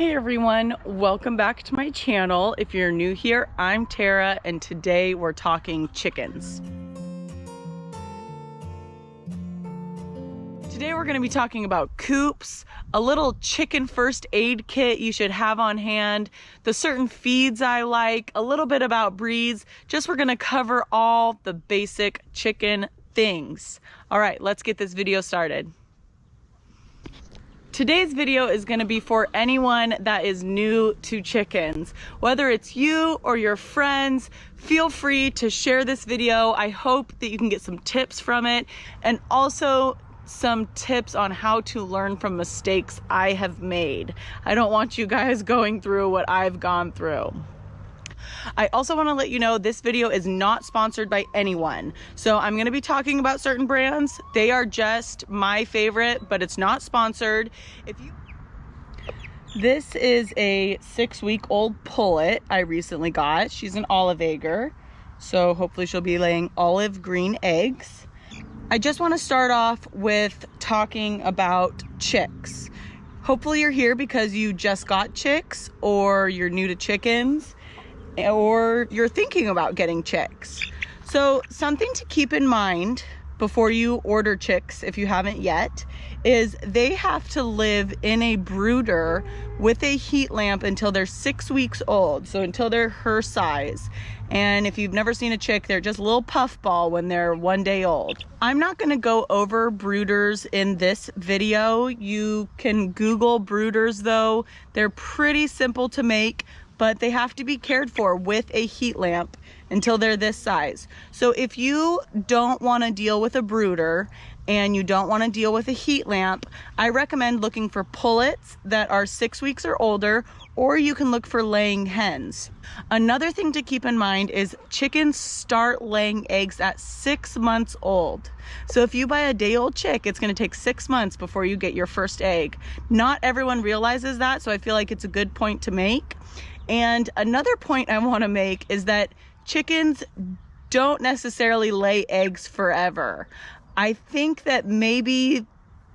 Hey everyone, welcome back to my channel. If you're new here, I'm Tara and today we're talking chickens. Today we're going to be talking about coops, a little chicken first aid kit you should have on hand, the certain feeds I like, a little bit about breeds. We're going to cover all the basic chicken things. All right, let's get this video started. Today's video is going to be for anyone that is new to chickens. Whether it's you or your friends, feel free to share this video. I hope that you can get some tips from it and also some tips on how to learn from mistakes I have made. I don't want you guys going through what I've gone through. I also want to let you know this video is not sponsored by anyone. So I'm going to be talking about certain brands. They are just my favorite, but it's not sponsored. This is a 6-week-old pullet I recently got. She's an olive egger, so hopefully she'll be laying olive green eggs. I just want to start off with talking about chicks. Hopefully you're here because you just got chicks, or you're new to chickens, or you're thinking about getting chicks. So something to keep in mind before you order chicks, if you haven't yet, is they have to live in a brooder with a heat lamp until they're 6 weeks old, so until they're her size. And if you've never seen a chick, they're just a little puffball when they're 1 day old. I'm not going to go over brooders in this video. You can Google brooders though. They're pretty simple to make, but they have to be cared for with a heat lamp until they're this size. So if you don't want to deal with a brooder and you don't want to deal with a heat lamp, I recommend looking for pullets that are 6 weeks or older, or you can look for laying hens. Another thing to keep in mind is chickens start laying eggs at 6 months old. So if you buy a day-old chick, it's going to take 6 months before you get your first egg. Not everyone realizes that, so I feel like it's a good point to make. And another point I want to make is that chickens don't necessarily lay eggs forever. I think that maybe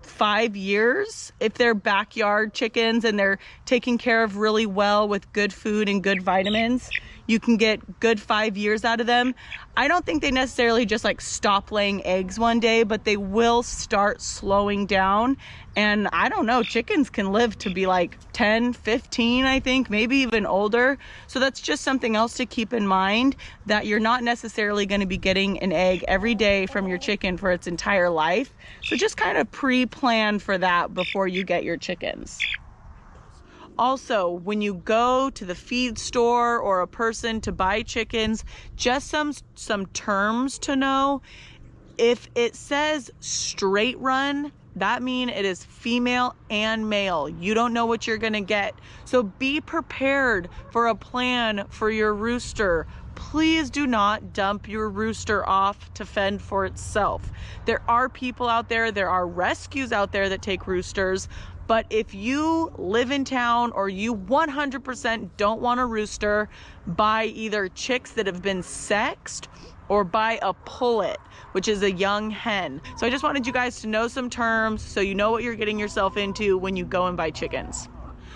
5 years, if they're backyard chickens and they're taken care of really well with good food and good vitamins, you can get good 5 years out of them. I don't think they necessarily just like stop laying eggs one day, but they will start slowing down. And I don't know, chickens can live to be like 10, 15, I think, maybe even older. So that's just something else to keep in mind, that you're not necessarily going to be getting an egg every day from your chicken for its entire life. So just kind of pre-plan for that before you get your chickens. Also, when you go to the feed store or a person to buy chickens, just some terms to know. If it says straight run, that means it is female and male. You don't know what you're gonna get. So be prepared for a plan for your rooster. Please do not dump your rooster off to fend for itself. There are people out there, there are rescues out there that take roosters. But if you live in town or you 100% don't want a rooster, buy either chicks that have been sexed or buy a pullet, which is a young hen. So I just wanted you guys to know some terms so you know what you're getting yourself into when you go and buy chickens.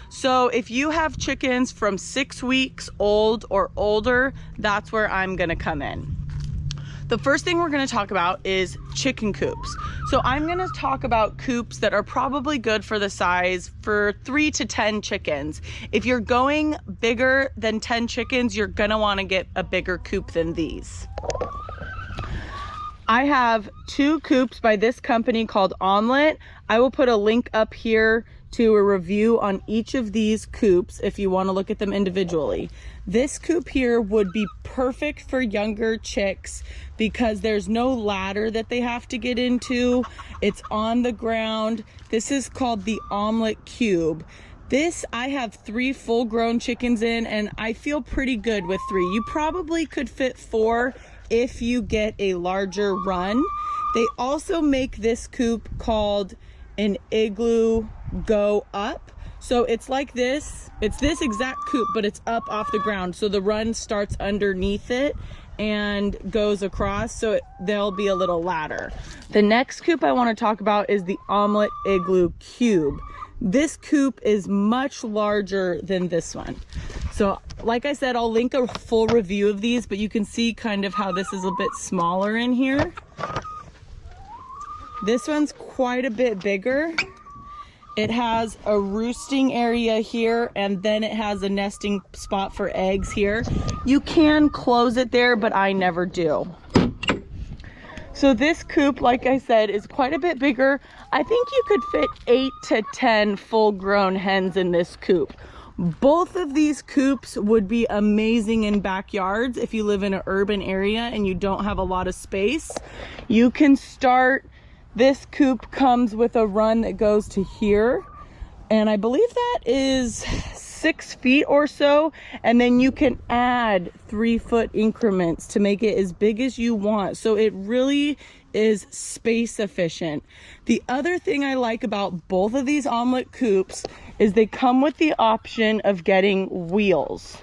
So if you have chickens from 6 weeks old or older, that's where I'm gonna come in. The first thing we're going to talk about is chicken coops. So I'm going to talk about coops that are probably good for the size for 3 to 10 chickens. If you're going bigger than 10 chickens, you're going to want to get a bigger coop than these. I have 2 coops by this company called Omelet. I will put a link up here to a review on each of these coops if you want to look at them individually. This coop here would be perfect for younger chicks because there's no ladder that they have to get into. It's on the ground. This is called the Omelet Cube. This I have 3 full-grown chickens in, and I feel pretty good with 3. You probably could fit 4 if you get a larger run. They also make this coop called an igloo go up. So it's like this. It's this exact coop, but it's up off the ground. So the run starts underneath it and goes across, so there'll be a little ladder. The next coop I want to talk about is the Omelet Igloo Cube. This coop is much larger than this one. So like I said, I'll link a full review of these, but you can see kind of how this is a bit smaller in here. This one's quite a bit bigger. It has a roosting area here, and then it has a nesting spot for eggs here. You can close it there, but I never do. So this coop, like I said, is quite a bit bigger. I think you could fit 8 to 10 full-grown hens in this coop. Both of these coops would be amazing in backyards if you live in an urban area and you don't have a lot of space. You can start, this coop comes with a run that goes to here, and I believe that is 6 feet or so, and then you can add 3-foot increments to make it as big as you want. So it really is space efficient. The other thing I like about both of these omelet coops is they come with the option of getting wheels.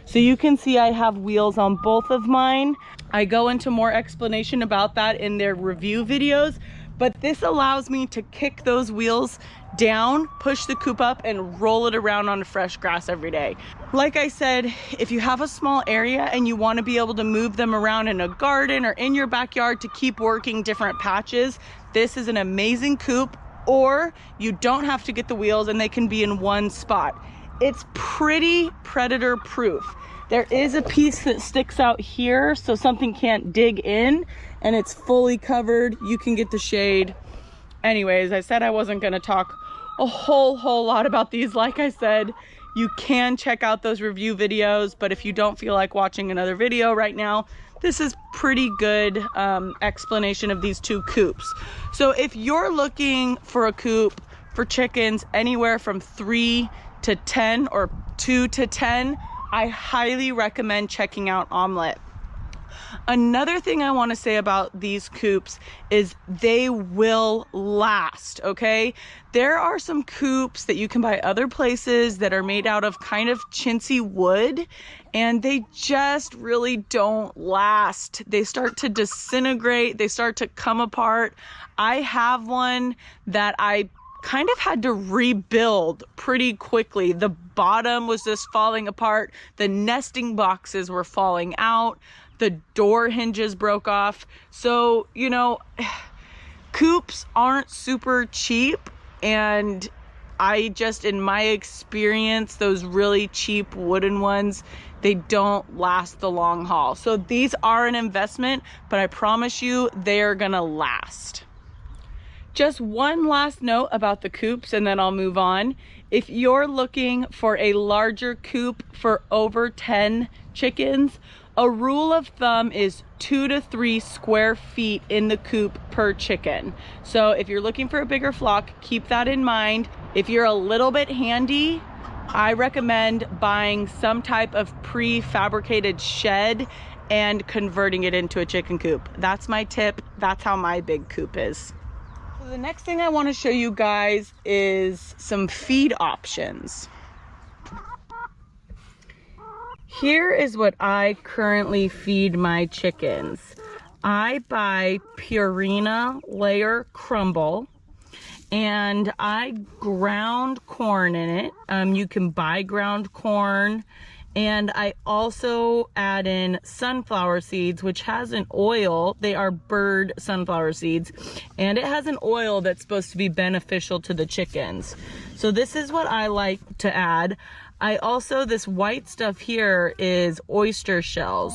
So you can see I have wheels on both of mine. I go into more explanation about that in their review videos, but this allows me to kick those wheels down, push the coop up, and roll it around on fresh grass every day. Like I said, if you have a small area and you want to be able to move them around in a garden or in your backyard to keep working different patches, this is an amazing coop. Or you don't have to get the wheels and they can be in one spot. It's pretty predator proof. There is a piece that sticks out here so something can't dig in, and it's fully covered. You can get the shade. Anyways, I said I wasn't gonna talk a whole lot about these. Like I said, you can check out those review videos, but if you don't feel like watching another video right now, this is pretty good explanation of these two coops. So if you're looking for a coop for chickens anywhere from 3 to 10 or 2 to 10, I highly recommend checking out Omelet. Another thing I want to say about these coops is they will last, okay? There are some coops that you can buy other places that are made out of kind of chintzy wood, and they just really don't last. They start to disintegrate, they start to come apart. I have one that I kind of had to rebuild pretty quickly. The bottom was just falling apart, the nesting boxes were falling out, the door hinges broke off. So, you know, coops aren't super cheap, and I just, in my experience, those really cheap wooden ones, they don't last the long haul. So these are an investment, but I promise you they're gonna last. Just one last note about the coops and then I'll move on. If you're looking for a larger coop for over 10 chickens, a rule of thumb is 2 to 3 square feet in the coop per chicken. So if you're looking for a bigger flock, keep that in mind. If you're a little bit handy, I recommend buying some type of prefabricated shed and converting it into a chicken coop. That's my tip. That's how my big coop is. So the next thing I want to show you guys is some feed options. Here is what I currently feed my chickens. I buy Purina Layer Crumble, and I ground corn in it. You can buy ground corn, and I also add in sunflower seeds, which has an oil. They are bird sunflower seeds, and it has an oil that's supposed to be beneficial to the chickens. So this is what I like to add. I also, this white stuff here is oyster shells.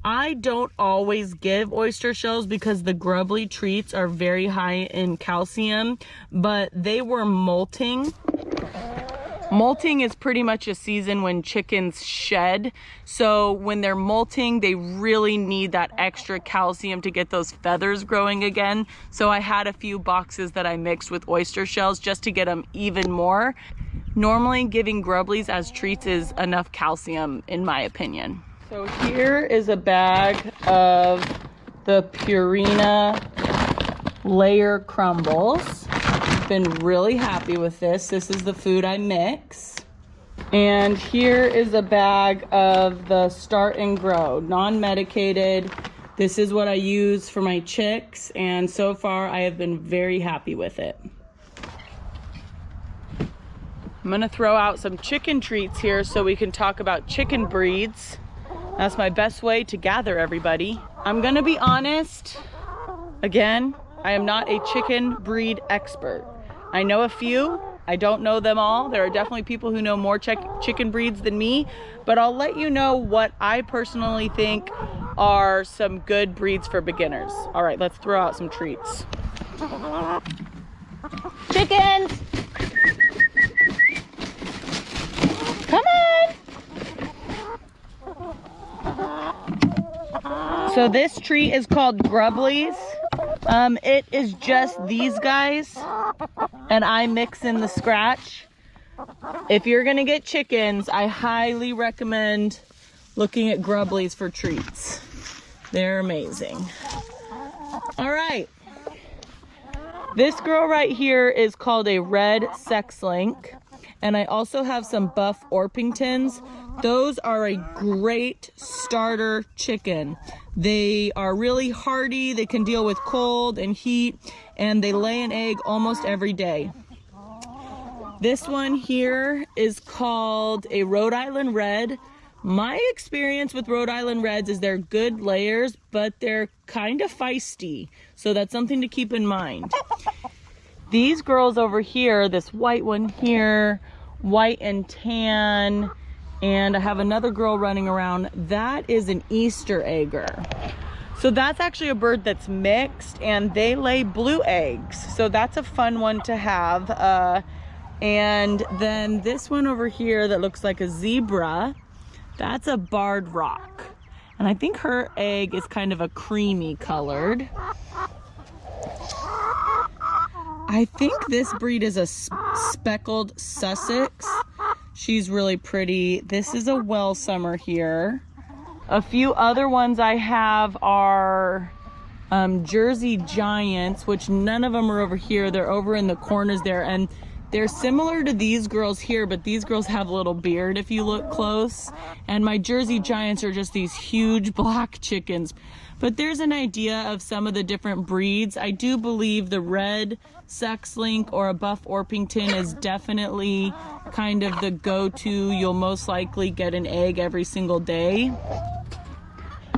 I don't always give oyster shells because the grubbly treats are very high in calcium, but they were molting. Molting is pretty much a season when chickens shed. So when they're molting, they really need that extra calcium to get those feathers growing again. So I had a few boxes that I mixed with oyster shells just to get them even more. Normally giving grubblies as treats is enough calcium in my opinion. So here is a bag of the Purina Layer Crumbles. Been really happy with this. This is the food I mix. And here is a bag of the Start and Grow, non-medicated. This is what I use for my chicks, and so far I have been very happy with it. I'm gonna throw out some chicken treats here so we can talk about chicken breeds. That's my best way to gather everybody. I'm gonna be honest, again, I am not a chicken breed expert. I know a few, I don't know them all. There are definitely people who know more chicken breeds than me, but I'll let you know what I personally think are some good breeds for beginners. All right, let's throw out some treats. Chickens! Come on! So this treat is called Grubblies. It is just these guys, and I mix in the scratch. If you're gonna get chickens, I highly recommend looking at Grubblies for treats. They're amazing. All right. This girl right here is called a red sex link. And I also have some buff Orpingtons. Those are a great starter chicken. They are really hardy, they can deal with cold and heat, and they lay an egg almost every day. This one here is called a Rhode Island Red. My experience with Rhode Island Reds is they're good layers, but they're kind of feisty. So that's something to keep in mind. These girls over here, this white one here, white and tan, and I have another girl running around. That is an Easter egger. So that's actually a bird that's mixed, and they lay blue eggs. So that's a fun one to have. And then this one over here that looks like a zebra, that's a barred rock. And I think her egg is kind of a creamy colored. I think this breed is a speckled Sussex. She's really pretty. This is a well summer here. A few other ones I have are Jersey Giants, which none of them are over here. They're over in the corners there, and they're similar to these girls here, but these girls have a little beard if you look close. And my Jersey Giants are just these huge black chickens. But there's an idea of some of the different breeds. I do believe the red sex link or a buff Orpington is definitely kind of the go-to. You'll most likely get an egg every single day.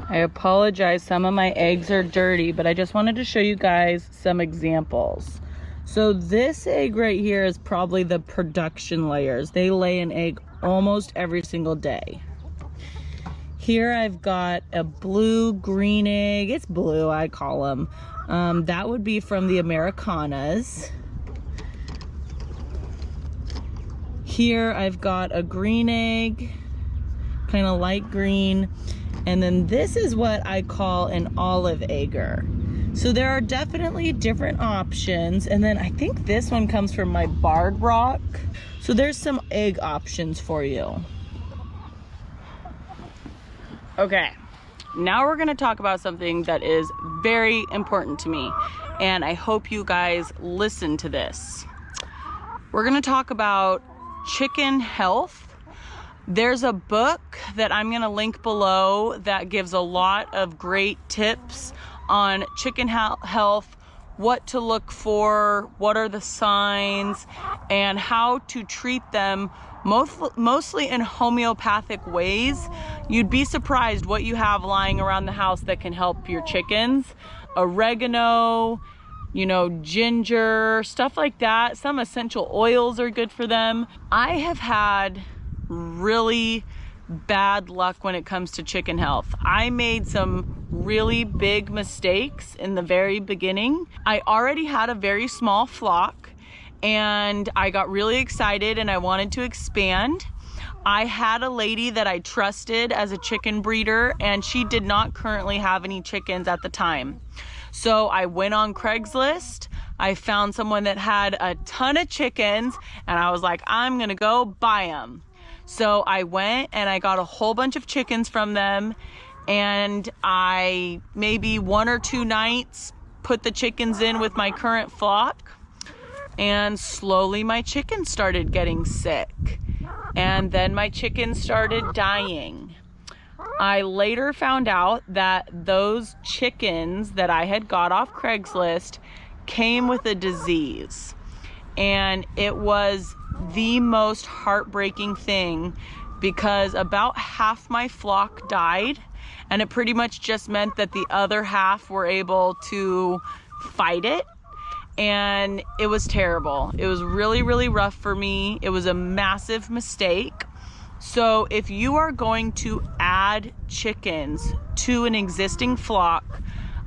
I apologize, some of my eggs are dirty, but I just wanted to show you guys some examples. So this egg right here is probably the production layers. They lay an egg almost every single day. Here I've got a blue-green egg. It's blue, I call them. That would be from the Americanas. Here I've got a green egg, kind of light green. And then this is what I call an olive egger. So there are definitely different options. And then I think this one comes from my barred rock. So there's some egg options for you. Okay, now we're gonna talk about something that is very important to me, and I hope you guys listen to this. We're gonna talk about chicken health. There's a book that I'm gonna link below that gives a lot of great tips on chicken health, what to look for, what are the signs, and how to treat them mostly in homeopathic ways. You'd be surprised what you have lying around the house that can help your chickens. Oregano, you know, ginger, stuff like that. Some essential oils are good for them. I have had really bad luck when it comes to chicken health. I made some really big mistakes in the very beginning. I already had a very small flock, and I got really excited and I wanted to expand. I had a lady that I trusted as a chicken breeder, and she did not currently have any chickens at the time. So I went on Craigslist. I found someone that had a ton of chickens, and I was like, I'm gonna go buy them. So I went and I got a whole bunch of chickens from them, and I maybe 1 or 2 nights put the chickens in with my current flock, and slowly my chickens started getting sick, and then my chickens started dying. I later found out that those chickens that I had got off Craigslist came with a disease, and it was the most heartbreaking thing because about half my flock died, and it pretty much just meant that the other half were able to fight it. And it was terrible. It was really, really rough for me. It was a massive mistake. So if you are going to add chickens to an existing flock,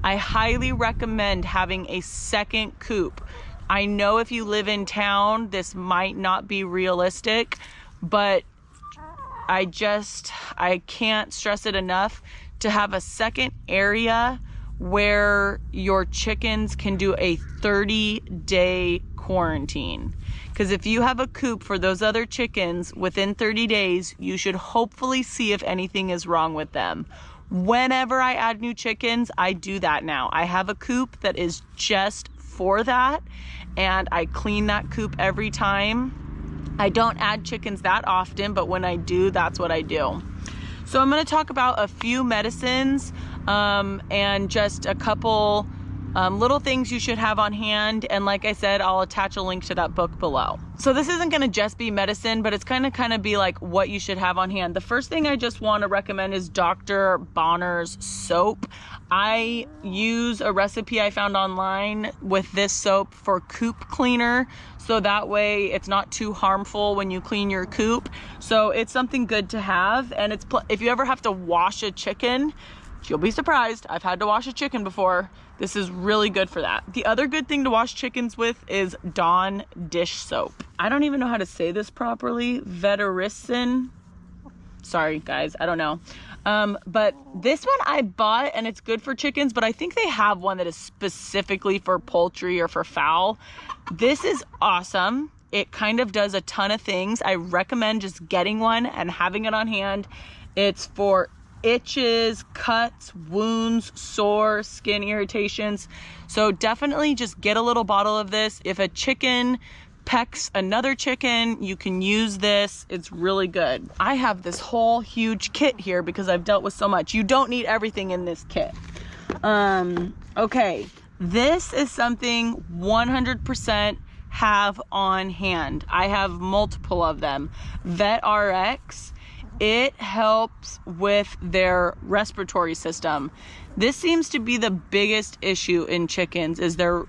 I highly recommend having a second coop. I know if you live in town, this might not be realistic, but I can't stress it enough to have a second area where your chickens can do a 30-day quarantine. Because if you have a coop for those other chickens within 30 days, you should hopefully see if anything is wrong with them. Whenever I add new chickens, I do that now. I have a coop that is just for that, and I clean that coop every time. I don't add chickens that often, but when I do, that's what I do. So I'm going to talk about a few medicines and just a couple little things you should have on hand. And like I said, I'll attach a link to that book below. So this isn't going to just be medicine, but it's kind of be like what you should have on hand. The first thing I just want to recommend is Dr. Bonner's soap. I use a recipe I found online with this soap for coop cleaner, so that way it's not too harmful when you clean your coop. So it's something good to have. And if you ever have to wash a chicken, you'll be surprised. I've had to wash a chicken before. This is really good for that. The other good thing to wash chickens with is Dawn dish soap. I don't even know how to say this properly. Vetericin. Sorry guys, I don't know. But this one I bought, and it's good for chickens, but I think they have one that is specifically for poultry or for fowl. This is awesome. It kind of does a ton of things. I recommend just getting one and having it on hand. It's for itches, cuts, wounds, sore, skin irritations. So definitely just get a little bottle of this. If a chicken pecks another chicken, you can use this. It's really good. I have this whole huge kit here because I've dealt with so much. You don't need everything in this kit. Okay, this is something 100% have on hand. I have multiple of them. VetRx. It helps with their respiratory system. This seems to be the biggest issue in chickens, is their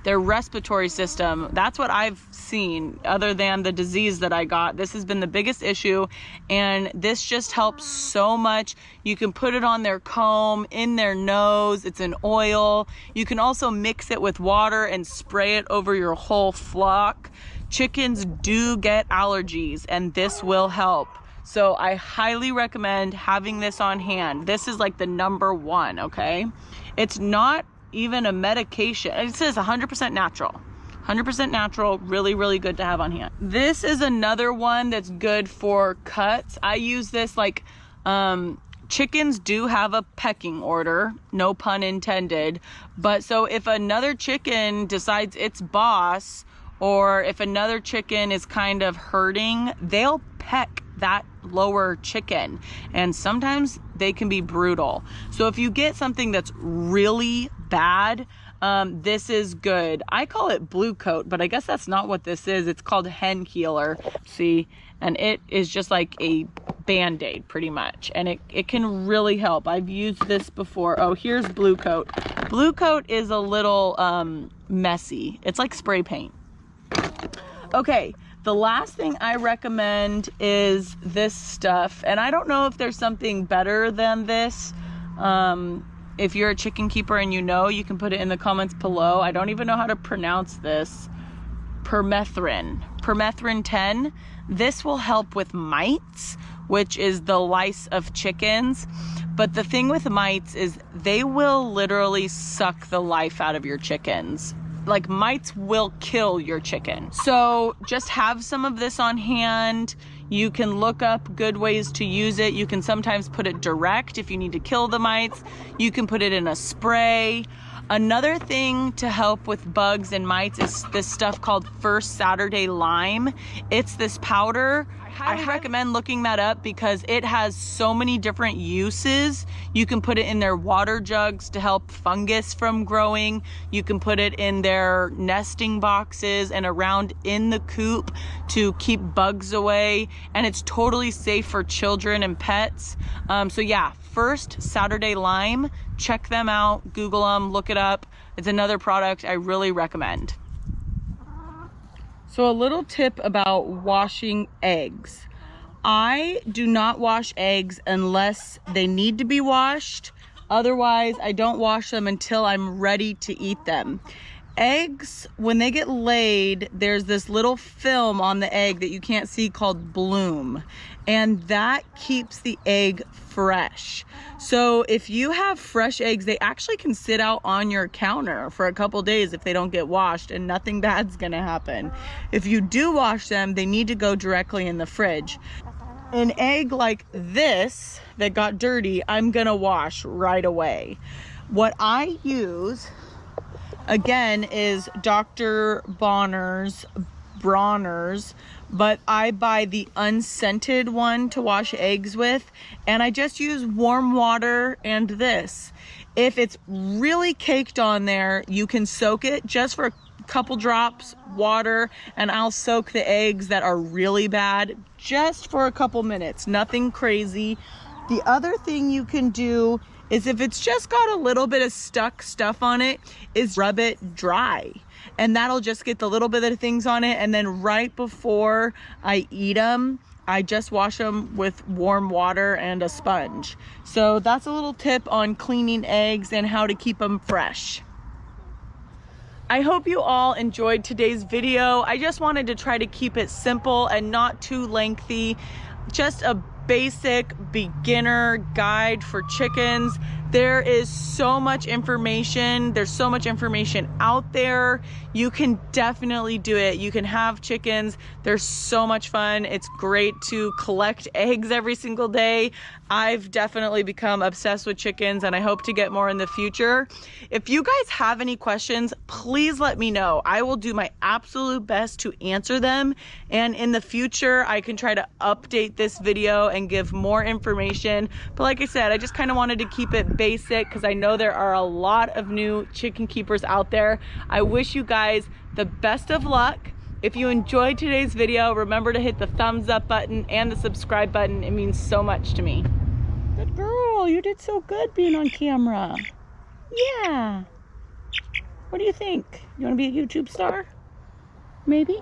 respiratory system. That's what I've seen. Other than the disease that I got, this has been the biggest issue, and this just helps so much. You can put it on their comb, in their nose. It's an oil. You can also mix it with water and spray it over your whole flock. Chickens do get allergies, and this will help. So I highly recommend having this on hand. This is like the number one, okay? It's not even a medication. It says 100% natural. 100% natural, really, really good to have on hand. This is another one that's good for cuts. I use this chickens do have a pecking order, no pun intended. But so if another chicken decides it's boss, or if another chicken is kind of hurting, they'll peck that lower chicken. And sometimes they can be brutal. So if you get something that's really bad, this is good. I call it blue coat, but I guess that's not what this is. It's called hen healer. See, and it is just like a Band-Aid pretty much. And it can really help. I've used this before. Oh, here's blue coat. Blue coat is a little messy. It's like spray paint. Okay, the last thing I recommend is this stuff. And I don't know if there's something better than this. If you're a chicken keeper and you know, you can put it in the comments below. I don't even know how to pronounce this. Permethrin 10. This will help with mites, which is the lice of chickens. But the thing with mites is they will literally suck the life out of your chickens. Like, mites will kill your chicken. So just have some of this on hand. You can look up good ways to use it. You can sometimes put it direct if you need to kill the mites. You can put it in a spray. Another thing to help with bugs and mites is this stuff called First Saturday Lime. It's this powder. I highly recommend looking that up because it has so many different uses. You can put it in their water jugs to help fungus from growing. You can put it in their nesting boxes and around in the coop to keep bugs away. And it's totally safe for children and pets. So yeah, First Saturday Lime, check them out, Google them, look it up. It's another product I really recommend. So a little tip about washing eggs. I do not wash eggs unless they need to be washed. Otherwise, I don't wash them until I'm ready to eat them. Eggs, when they get laid, there's this little film on the egg that you can't see called bloom, and that keeps the egg fresh. So if you have fresh eggs, they actually can sit out on your counter for a couple days if they don't get washed, and nothing bad's gonna happen. If you do wash them, they need to go directly in the fridge. An egg like this that got dirty, I'm gonna wash right away. What I use, again, is Dr. Bronner's, but I buy the unscented one to wash eggs with, and I just use warm water and this. If it's really caked on there, you can soak it just for a couple drops water, and I'll soak the eggs that are really bad just for a couple minutes, nothing crazy. The other thing you can do is if it's just got a little bit of stuck stuff on it, is rub it dry. And that'll just get the little bit of things on it. And then right before I eat them, I just wash them with warm water and a sponge. So that's a little tip on cleaning eggs and how to keep them fresh. I hope you all enjoyed today's video. I just wanted to try to keep it simple and not too lengthy. Just a basic beginner guide for chickens. There is so much information. There's so much information out there. You can definitely do it. You can have chickens. They're so much fun. It's great to collect eggs every single day. I've definitely become obsessed with chickens, and I hope to get more in the future. If you guys have any questions, please let me know. I will do my absolute best to answer them. And in the future, I can try to update this video and give more information. But like I said, I just kind of wanted to keep it basic because I know there are a lot of new chicken keepers out there. I wish you guys the best of luck. If you enjoyed today's video, remember to hit the thumbs up button and the subscribe button. It means so much to me. Good girl, you did so good being on camera. Yeah. What do you think? You want to be a YouTube star? Maybe?